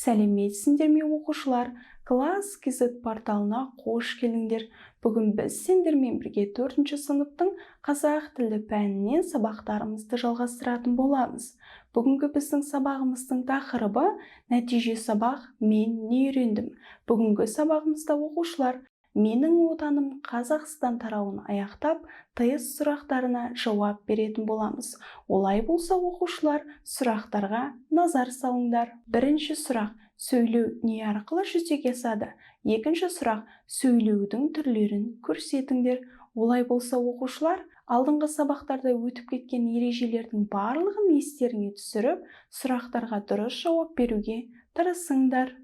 Сәлеметсіңдер ме оқушылар? Класс Кизет порталына қош келдіңдер. Бүгін біз сендермен бірге 4-ші сыныптың қазақ тілі пәнінен сабақтарымызды жалғастыратын боламыз. Бүгінгі біздің сабағымыздың тақырыбы нәтиже сабақ «Мен не үйрендім?». Бүгінгі сабағымызда оқушылар «Менің отаным Қазақстан» тарауын аяқтап, тест сұрақтарына жауап беретін боламыз. Олай болса, оқушылар, сұрақтарға назар салыңдар. Бірінші сұрақ: сөйлеу не арқылы жүзеге асады? Екінші сұрақ: сөйлеудің түрлерін көрсетіңдер. Олай болса, оқушылар, алдыңғы сабақтарда өтіп кеткен ережелердің барлығын естеріңе түсіріп, сұрақтарға дұрыс жауап беруге тырысыңдар.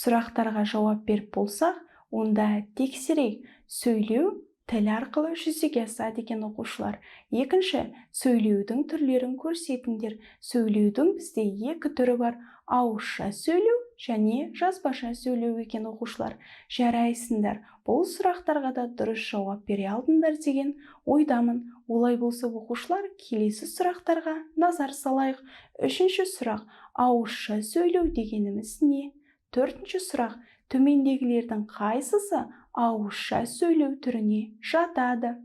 Сұрақтарға жауап беріп болсақ, онда тексерейік. Сөйлеу тіл арқылы жүзеге асады екен оқушылар. Екінші, сөйлеудің түрлерін көрсетіңдер. Сөйлеудің бізде екі түрі бар: ауызша сөйлеу және жазбаша сөйлеу екен оқушылар. Жарайсыңдар, бұл сұрақтарға да дұрыс жауап бере алдыңдар деген ойдамын. Олай болса, оқушылар, келесі сұрақтарға назар салайық. Үшінші сұрақ: ауызша сөйлеу дегеніміз не? Төртінші сұрақ: төмендегілердің қайсысы ауызша сөйлеу түріне жатады?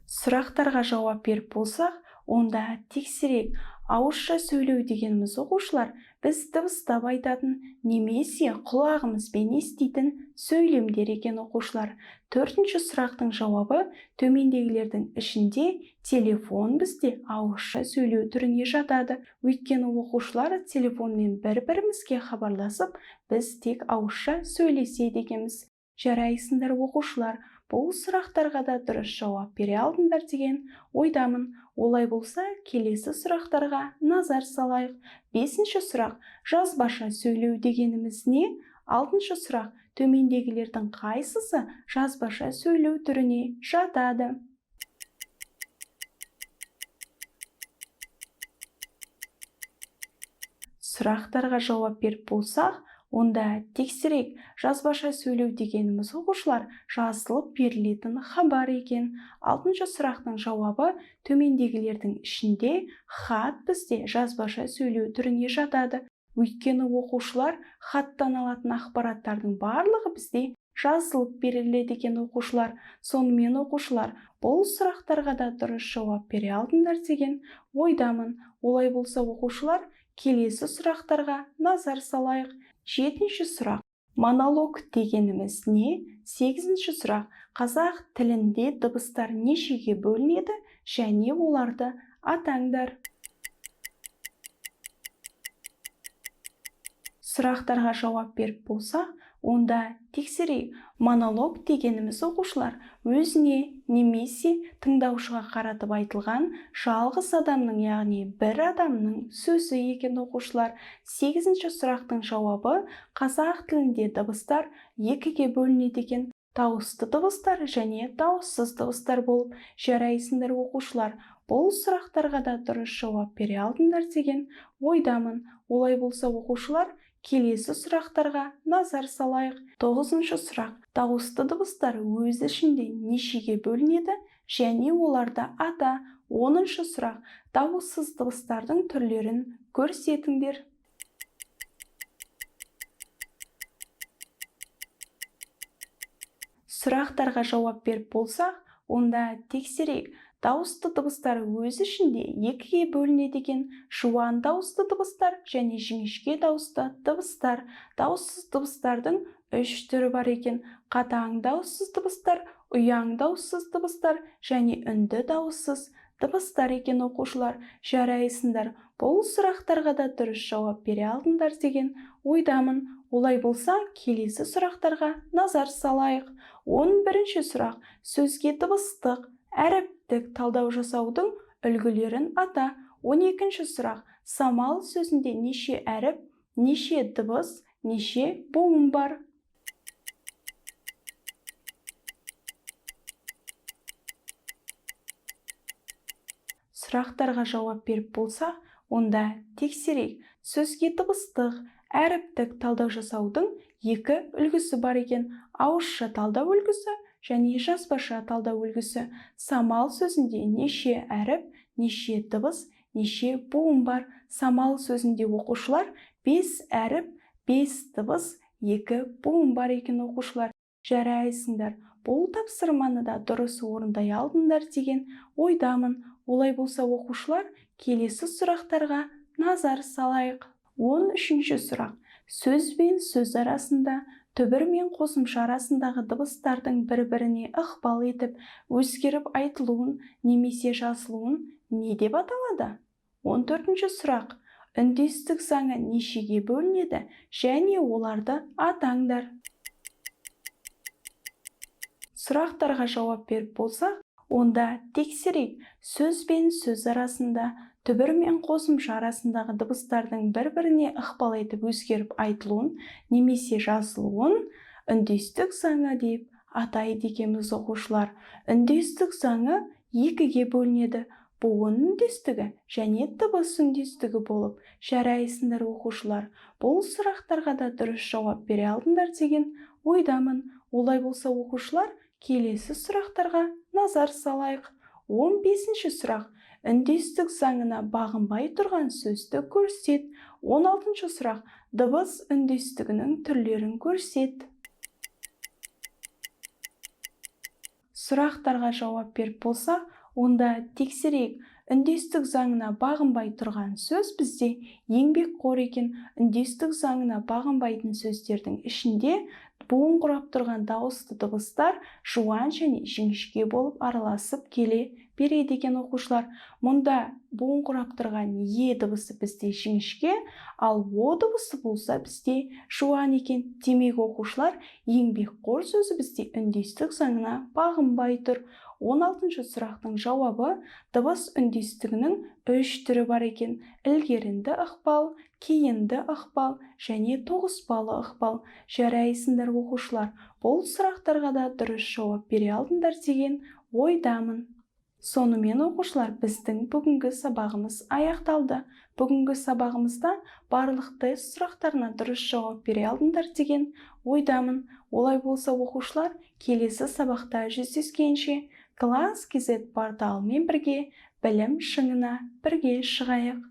Сұрақтарға жауап беріп болсақ, онда тексерейік. Ауызша сөйлеу дегеніміз, оқушылар, біз дыбыстап айтатын немесе құлағымызбен еститін сөйлемдер екен оқушылар. Төртінші сұрақтың жауабы: төмендегілердің ішінде телефон бізде ауызша сөйлеу түріне жатады. Өйткені оқушылар, телефонмен бір-бірімізге хабарласып, біз тек ауызша сөйлеседі екенбіз. Жарайсыңдар оқушылар, бұл сұрақтарға да дұрыс жауап бере алдыңдар деген ойдамын. Олай болса, келесі сұрақтарға назар салайық. Бесінші сұрақ: жазбаша сөйлеу дегеніміз не? Алтыншы сұрақ: төмендегілердің қайсысы жазбаша сөйлеу түріне жатады? Сұрақтарға жауап беріп болсақ, онда тексерейік. Жазбаша сөйлеу дегеніміз, оқушылар, жазылып берілетін хабар екен. Алтыншы сұрақтың жауабы: төмендегілердің ішінде хат бізде жазбаша сөйлеу түріне жатады. Өйткені оқушылар, хаттан алатын ақпараттардың барлығы бізде жазылып беріледі екен оқушылар. Сонымен оқушылар, бұл сұрақтарға да дұрыс жауап бере алдыңдар деген ойдамын. Олай болса, оқушылар, келесі сұрақтарға назар салайық. Жетінші сұрақ: монолог дегеніміз не? Сегізінші сұрақ: қазақ тілінде дыбыстар нешеге бөлінеді және оларды атаңдар. Сұрақтарға жауап беріп болсақ, онда тексерейік. Монолог дегеніміз, оқушылар, өзіне немесе тыңдаушыға қаратып айтылған жалғыз адамның, яғни бір адамның сөзі екен оқушылар. Сегізінші сұрақтың жауабы: қазақ тілінде дыбыстар екіге бөлінеді екен: дауысты дыбыстар және дауыссыз дыбыстар болып. Жарайсыңдар оқушылар, бұл сұрақтарға да дұрыс жауап бере алдыңдар деген ойдамын. Олай болса, оқушылар, келесі сұрақтарға назар салайық. Тоғызыншы сұрақ: дауысты дыбыстар өз ішінде нешеге бөлінеді және оларды ата? Оныншы сұрақ: дауыссыз дыбыстардың түрлерін көрсетіңдер. Сұрақтарға жауап беріп болсақ, онда тексерейік. Дауысты дыбыстар өз ішінде екіге бөлінеді екен: жуан дауысты дыбыстар және жіңішке дауысты дыбыстар. Дауыссыз дыбыстардың үш түрі бар екен: қатаң дауыссыз дыбыстар, ұяң дауыссыз дыбыстар және үнді дауыссыз дыбыстар екен оқушылар. Жарайсыңдар, бұл сұрақтарға да дұрыс жауап бере алдыңдар деген ойдамын. Олай болса, келесі сұрақтарға назар салайық. 11-ші сұрақ: сөзге дыбыстық, әріптік талдау жасаудың үлгілерін ата. 12-ші сұрақ: самал сөзінде неше әріп, неше дыбыс, неше буын бар? Сұрақтарға жауап беріп болсақ, онда тексерейік. Сөзге дыбыстық, әріптік талдау жасаудың екі үлгісі бар екен: ауызша талдау үлгісі және жазбаша талдау үлгісі. Самал сөзінде неше әріп, неше дыбыс, неше буын бар? Самал сөзінде оқушылар 5 әріп, 5 дыбыс, 2 буын бар екен оқушылар. Жарайсыңдар, бұл тапсырманы да дұрыс орындай алдыңдар деген ойдамын. Олай болса оқушылар, келесі сұрақтарға назар салайық. 13-ші сұрақ. Сөз бен сөз арасында, түбір мен қосымша арасындағы дыбыстардың бір-біріне ықпал етіп, өзгеріп айтылуын немесе жазылуын не деп аталады? 14-ші сұрақ. Үндестік заңы нешеге бөлінеді және оларды атаңдар. Сұрақтарға жауап беріп болсақ, онда тексерейік. Сөз бен сөз арасында, түбір мен қосымша арасындағы дыбыстардың бір-біріне ықпал етіп өзгеріп айтылуын немесе жазылуын үндестік заңы деп атайды екенбіз оқушылар. Үндестік заңы екіге бөлінеді: буын үндестігі және дыбыс үндестігі болып. Жарайсыңдар оқушылар, бұл сұрақтарға да дұрыс жауап бере алдыңдар деген ойдамын. Олай болса оқушылар, келесі сұрақтарға назар салайық. 15-ші сұрақ. Үндестік заңына бағынбай тұрған сөзді көрсет. 16-шы сұрақ. Дыбыс үндестігінің түрлерін көрсет. Сұрақтарға жауап беріп болсақ, онда тексерейік. Үндестік заңына бағынбай тұрған сөз бізде еңбекқор екен. Үндестік заңына бағынбайтын сөздердің ішінде буын құрап тұрған дауысты дыбыстар жуан және жіңішке болып араласып келе береді екен оқушылар. Мұнда буын құрап тұрған е дыбысы бізде жіңішке, ал о дыбысы болса бізде жуан екен. Демек оқушылар, еңбекқор сөзі бізде үндестік заңына бағынбай тұр. 16-ші сұрақтың жауабы: дыбыс үндестігінің 3 түрі бар екен: ілгерінді ықпал, кейінді ықпал және тоғыспалы ықпал. Жарайсыңдар оқушылар, бұл сұрақтарға да дұрыс жауап бере алдыңдар деген ойдамын. Сонымен оқушылар, біздің бүгінгі сабағымыз аяқталды. Бүгінгі сабағымызда барлық тест сұрақтарына дұрыс жауап бере алдыңдар деген ойдамын. Олай болса оқушылар, келесі сабақта жүздескенше Класс KZ порталымен бірге білім шыңына бірге шығайық.